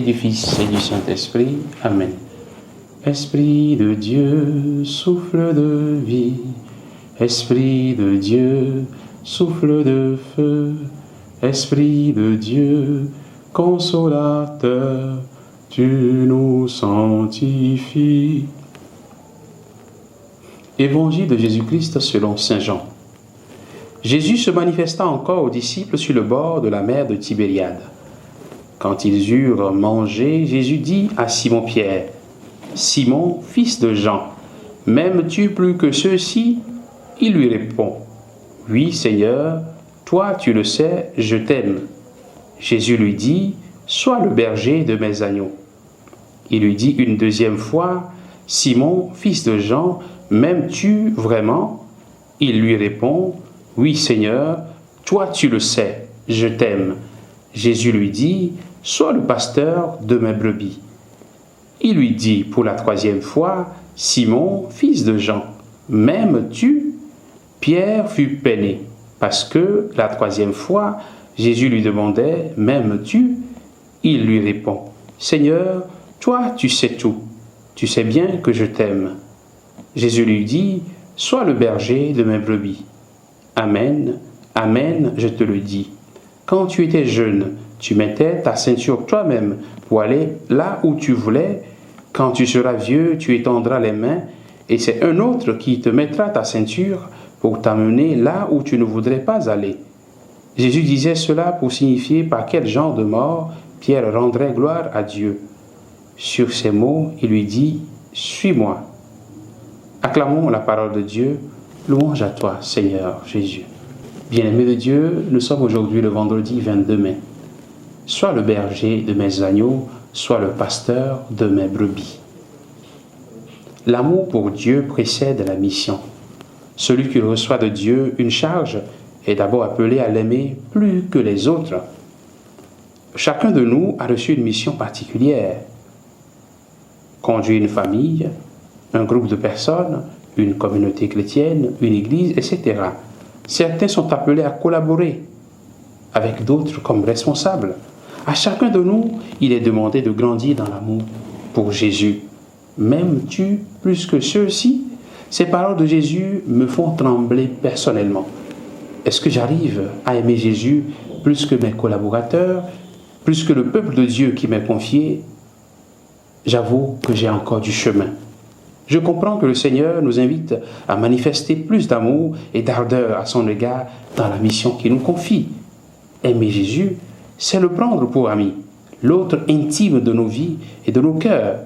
du Fils et du Saint-Esprit. Amen. Esprit de Dieu, souffle de vie. Esprit de Dieu, souffle de feu. Esprit de Dieu, consolateur, tu nous sanctifies. Évangile de Jésus-Christ selon saint Jean. Jésus se manifesta encore aux disciples sur le bord de la mer de Tibériade. Quand ils eurent mangé, Jésus dit à Simon-Pierre, « Simon, fils de Jean, m'aimes-tu plus que ceux-ci » Il lui répond, « Oui, Seigneur, toi tu le sais, je t'aime. » Jésus lui dit, « Sois le berger de mes agneaux. » Il lui dit une deuxième fois, « Simon, fils de Jean, m'aimes-tu vraiment ?» Il lui répond, « Oui, Seigneur, toi tu le sais, je t'aime. » Jésus lui dit, « Sois le pasteur de mes brebis. » Il lui dit pour la troisième fois, « Simon, fils de Jean, m'aimes-tu » Pierre fut peiné, parce que la troisième fois, Jésus lui demandait, « M'aimes-tu » Il lui répond, « Seigneur, toi tu sais tout, tu sais bien que je t'aime. » Jésus lui dit, « Sois le berger de mes brebis. » Amen, amen, je te le dis. Quand tu étais jeune, tu mettais ta ceinture toi-même pour aller là où tu voulais. Quand tu seras vieux, tu étendras les mains et c'est un autre qui te mettra ta ceinture pour t'amener là où tu ne voudrais pas aller. Jésus disait cela pour signifier par quel genre de mort Pierre rendrait gloire à Dieu. Sur ces mots, il lui dit, « Suis-moi. » Acclamons la parole de Dieu. Louange à toi, Seigneur Jésus. Bien-aimés de Dieu, nous sommes aujourd'hui le vendredi 22 mai. Sois le berger de mes agneaux, sois le pasteur de mes brebis. L'amour pour Dieu précède la mission. Celui qui reçoit de Dieu une charge est d'abord appelé à l'aimer plus que les autres. Chacun de nous a reçu une mission particulière. Conduire une famille, un groupe de personnes, une communauté chrétienne, une église, etc. Certains sont appelés à collaborer avec d'autres comme responsables. À chacun de nous, il est demandé de grandir dans l'amour pour Jésus. M'aimes-tu plus que ceux-ci? Ces paroles de Jésus me font trembler personnellement. Est-ce que j'arrive à aimer Jésus plus que mes collaborateurs, plus que le peuple de Dieu qui m'est confié? J'avoue que j'ai encore du chemin. Je comprends que le Seigneur nous invite à manifester plus d'amour et d'ardeur à son égard dans la mission qu'il nous confie. Aimer Jésus, c'est le prendre pour ami, l'autre intime de nos vies et de nos cœurs.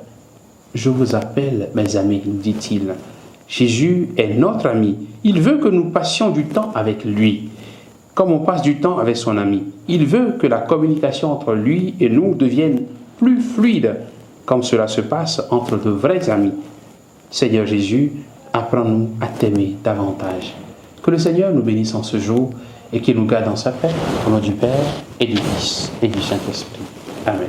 Je vous appelle, mes amis, nous dit-il. Jésus est notre ami. Il veut que nous passions du temps avec lui, comme on passe du temps avec son ami. Il veut que la communication entre lui et nous devienne plus fluide, comme cela se passe entre de vrais amis. Seigneur Jésus, apprends-nous à t'aimer davantage. Que le Seigneur nous bénisse en ce jour et qu'il nous garde dans sa paix, au nom du Père et du Fils et du Saint-Esprit. Amen.